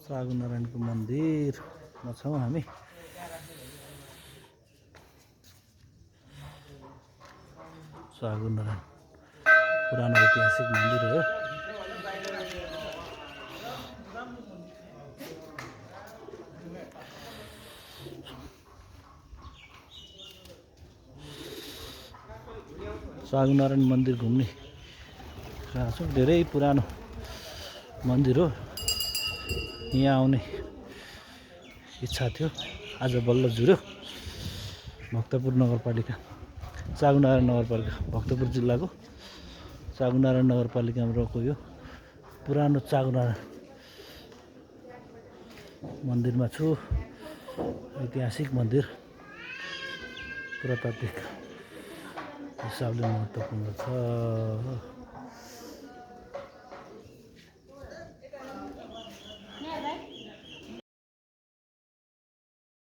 चागुनारायणको मन्दिरमा छौँ हामी। चागुनारायण पुरानो ऐतिहासिक मन्दिर हो। चागुनारायण मन्दिर घुम्ने गएको छौँ। धेरै पुरानो मन्दिर हो। यहाँ आउने इच्छा थियो, आज बल्ल जुर्यो। भक्तपुर नगरपालिका, चागुनारायण नगरपालिका, भक्तपुर जिल्लाको चागुनारायण नगरपालिकामा रहेको यो पुरानो चागुनारायण मन्दिरमा छु। ऐतिहासिक मन्दिर, पुरातात्विक हिसाबले महत्त्वपूर्ण छ।